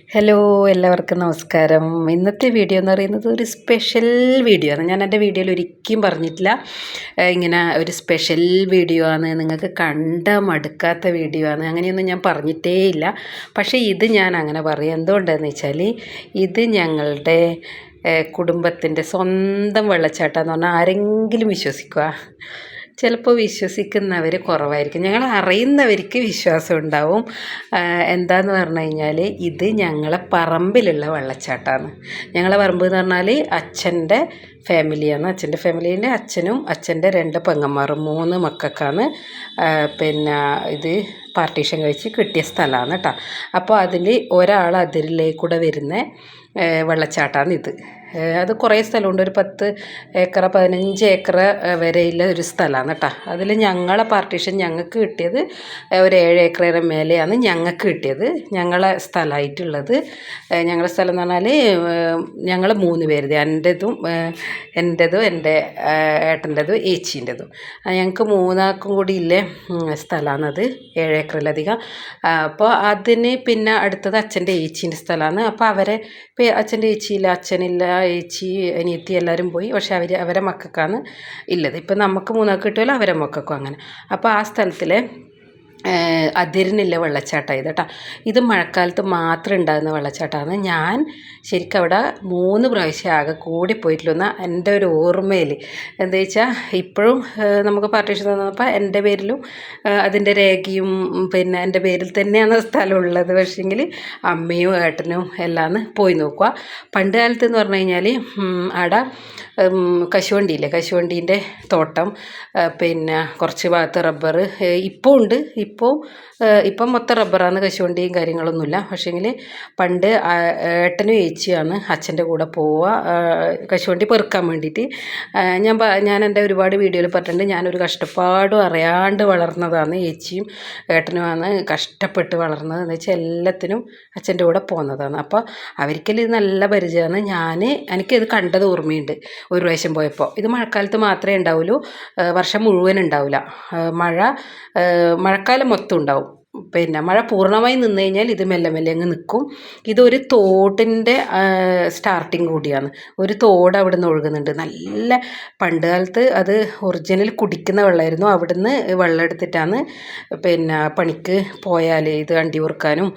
Hello, എല്ലാവർക്കും നമസ്കാരം. ഇന്നത്തെ വീഡിയോ എന്ന് പറയുന്നത് ഒരു സ്പെഷ്യൽ വീഡിയോ ആണ്. ഞാൻ എൻ്റെ വീഡിയോയിൽ ഒരിക്കലും പറഞ്ഞിട്ടില്ല ഇങ്ങനെ ഒരു സ്പെഷ്യൽ വീഡിയോ ആണ്, നിങ്ങൾക്ക് കണ്ടാൽ മടുക്കാത്ത വീഡിയോ ആണ്, അങ്ങനെയൊന്നും ഞാൻ പറഞ്ഞിട്ടേ ഇല്ല. പക്ഷേ ഇത് ഞാൻ അങ്ങനെ പറയും. എന്തുകൊണ്ടാണെന്ന് വെച്ചാൽ ഇത് ഞങ്ങളുടെ കുടുംബത്തിൻ്റെ സ്വന്തം വെള്ളച്ചാട്ടം എന്ന് പറഞ്ഞാൽ ആരെങ്കിലും വിശ്വസിക്കുക? ചിലപ്പോൾ വിശ്വസിക്കുന്നവർ കുറവായിരിക്കും. ഞങ്ങൾ അറിയുന്നവർക്ക് വിശ്വാസം ഉണ്ടാവും. എന്താന്ന് പറഞ്ഞു കഴിഞ്ഞാൽ ഇത് ഞങ്ങളെ പറമ്പിലുള്ള വെള്ളച്ചാട്ടമാണ്. ഞങ്ങളെ പറമ്പ് എന്ന് പറഞ്ഞാൽ അച്ഛൻ്റെ ഫാമിലിയാണ്. അച്ഛൻ്റെ ഫാമിലീൻ്റെ അച്ഛനും അച്ഛൻ്റെ 2 പെങ്ങന്മാരും 3 മക്കൾക്കാണ് പിന്നെ ഇത് പാർട്ടീഷൻ കഴിച്ച് കിട്ടിയ സ്ഥലമാണ് കേട്ടോ. അപ്പോൾ അതിൽ ഒരാൾ അതിരിലേക്കൂടെ വരുന്ന വെള്ളച്ചാട്ടമാണ് ഇത്. അത് കുറേ സ്ഥലമുണ്ട്, ഒരു 10 ഏക്കർ 15 ഏക്കർ വരെയുള്ള ഒരു സ്ഥലമാണ് കേട്ടോ. അതിൽ ഞങ്ങളെ പാർട്ടീഷൻ ഞങ്ങൾക്ക് കിട്ടിയത് ഒരു 7 ഏക്കറിന് മേലെയാണ് ഞങ്ങൾക്ക് കിട്ടിയത്, ഞങ്ങളെ സ്ഥലമായിട്ടുള്ളത്. ഞങ്ങളെ സ്ഥലം എന്ന് പറഞ്ഞാൽ ഞങ്ങൾ 3 പേരുത്, എൻ്റെതും എൻ്റെ ഏട്ടൻ്റെതും ഏച്ചീൻ്റെതും. ഞങ്ങൾക്ക് 3 ആൾക്കും കൂടി ഇല്ലേ സ്ഥലമാണത്, 7 ഏക്കറിലധികം. അപ്പോൾ അതിന് പിന്നെ അടുത്തത് അച്ഛൻ്റെ ഏച്ചീൻ്റെ സ്ഥലമാണ്. അപ്പോൾ അവരെ ഇപ്പോൾ അച്ഛൻ്റെ ഏച്ചിയില്ല, അച്ഛനില്ല, ഏച്ചി അനിയത്തി എല്ലാവരും പോയി. പക്ഷേ അവരെ മക്കൾക്കാണ് ഉള്ളത്. ഇപ്പം നമുക്ക് 3 ആൾക്ക് കിട്ടുമല്ലോ, അവരെ മക്കൾക്കും അങ്ങനെ. അപ്പോൾ ആ സ്ഥലത്തിലെ അതിരിനുള്ള വെള്ളച്ചാട്ടം ഇത് കേട്ടോ. ഇത് മഴക്കാലത്ത് മാത്രം ഉണ്ടാകുന്ന വെള്ളച്ചാട്ടമാണ്. ഞാൻ ശരിക്കും അവിടെ 3 പ്രാവശ്യം ആകെ കൂടി പോയിട്ടുള്ള എൻ്റെ ഒരു ഓർമ്മയിൽ. എന്താ വെച്ചാൽ ഇപ്പോഴും നമുക്ക് പാർട്ടീഷൻ തന്നപ്പോൾ എൻ്റെ പേരിലും അതിൻ്റെ രേഖയും പിന്നെ എൻ്റെ പേരിൽ തന്നെയാണ് സ്ഥലമുള്ളത്. പക്ഷേങ്കിൽ അമ്മയും ഏട്ടനും എല്ലാം പോയി നോക്കുക. പണ്ട് കാലത്ത് എന്ന് പറഞ്ഞു കഴിഞ്ഞാൽ അവിടെ കശുവണ്ടിയില്ലേ, കശുവണ്ടീൻ്റെ തോട്ടം, പിന്നെ കുറച്ച് ഭാഗത്ത് റബ്ബർ ഇപ്പോൾ ഉണ്ട്. ഇപ്പം മൊത്തം റബ്ബറാണ്, കശുവണ്ടിയും കാര്യങ്ങളൊന്നുമില്ല. പക്ഷേങ്കിൽ പണ്ട് ഏട്ടനും ഏച്ചിയാണ് അച്ഛൻ്റെ കൂടെ പോവുക കശുവണ്ടി പെറുക്കാൻ വേണ്ടിയിട്ട്. ഞാൻ എൻ്റെ ഒരുപാട് വീഡിയോയിൽ പറഞ്ഞിട്ടുണ്ട്, ഞാനൊരു കഷ്ടപ്പാടും അറിയാണ്ട് വളർന്നതാണ്. ഏച്ചിയും ഏട്ടനുമാണ് കഷ്ടപ്പെട്ട് വളർന്നത്. എന്ന് വെച്ചാൽ എല്ലാത്തിനും അച്ഛൻ്റെ കൂടെ പോകുന്നതാണ്. അപ്പോൾ അവർക്കെല്ലാം ഇത് നല്ല പരിചയമാണ്. എനിക്കിത് കണ്ടത് ഓർമ്മയുണ്ട് ഒരു പ്രാവശ്യം പോയപ്പോൾ. ഇത് മഴക്കാലത്ത് മാത്രമേ ഉണ്ടാവുള്ളൂ, വർഷം മുഴുവൻ ഉണ്ടാവില്ല. മഴക്കാലം മൊത്തം ഉണ്ടാവും. പിന്നെ മഴ പൂർണ്ണമായി നിന്ന് കഴിഞ്ഞാൽ ഇത് മെല്ലെ മെല്ലെ അങ്ങ് നിൽക്കും. ഇതൊരു തോട്ടിൻ്റെ സ്റ്റാർട്ടിങ് കൂടിയാണ്. ഒരു തോട് അവിടെ നിന്ന് ഒഴുകുന്നുണ്ട്. നല്ല പണ്ട് കാലത്ത് അത് ഒറിജിനൽ കുടിക്കുന്ന വെള്ളമായിരുന്നു. അവിടുന്ന് വെള്ളം എടുത്തിട്ടാണ് പിന്നെ പണിക്ക് പോയാൽ ഇത് അണ്ടി ഉറുക്കാനും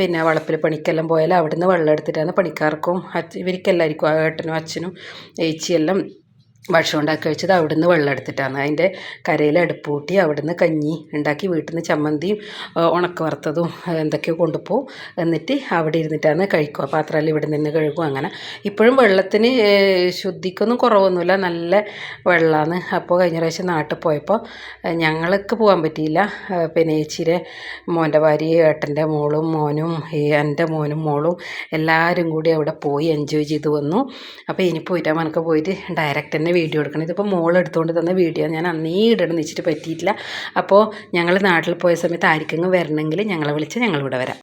പിന്നെ വളപ്പിൽ പണിക്കെല്ലാം പോയാൽ അവിടുന്ന് വെള്ളം എടുത്തിട്ടാണ് പണിക്കാർക്കും ഇവർക്കെല്ലാവർക്കും ഏട്ടനും അച്ഛനും ഏച്ചിയെല്ലാം ഭക്ഷണം ഉണ്ടാക്കി കഴിച്ചത് അവിടുന്ന് വെള്ളം എടുത്തിട്ടാണ്. അതിൻ്റെ കരയിൽ അടുപ്പ് കൂട്ടി അവിടുന്ന് കഞ്ഞി ഉണ്ടാക്കി വീട്ടിൽ നിന്ന് ചമ്മന്തിയും ഉണക്ക വറുത്തതും എന്തൊക്കെയോ കൊണ്ടുപോകും. എന്നിട്ട് അവിടെ ഇരുന്നിട്ടാണ് കഴിക്കുക. പാത്രമെല്ലാം ഇവിടെ നിന്ന് കഴുകും. അങ്ങനെ ഇപ്പോഴും വെള്ളത്തിന് ശുദ്ധിക്കൊന്നും കുറവൊന്നുമില്ല, നല്ല വെള്ളമാണ്. അപ്പോൾ കഴിഞ്ഞ പ്രാവശ്യം നാട്ടിൽ പോയപ്പോൾ ഞങ്ങൾക്ക് പോകാൻ പറ്റിയില്ല. പിന്നെ ഏച്ചിയുടെ മോൻ്റെ ഭാര്യയും ഏട്ടൻ്റെ മോളും മോനും എൻ്റെ മോനും മോളും എല്ലാവരും കൂടി അവിടെ പോയി എൻജോയ് ചെയ്ത് വന്നു. അപ്പോൾ ഇനി പോയിട്ട് മനക്ക് പോയിട്ട് ഡയറക്റ്റ് തന്നെ വീഡിയോ എടുക്കണം. ഇതിപ്പോൾ മോൾ എടുത്തുകൊണ്ട് തന്ന വീഡിയോ ഞാൻ അന്നേ ഇടണം വെച്ചിട്ട് പറ്റിയിട്ടില്ല. അപ്പോൾ ഞങ്ങൾ നാട്ടിൽ പോയ സമയത്ത് ആർക്കെങ്കിലും വരണമെങ്കിൽ ഞങ്ങളെ വിളിച്ച് ഞങ്ങളിവിടെ വരാം.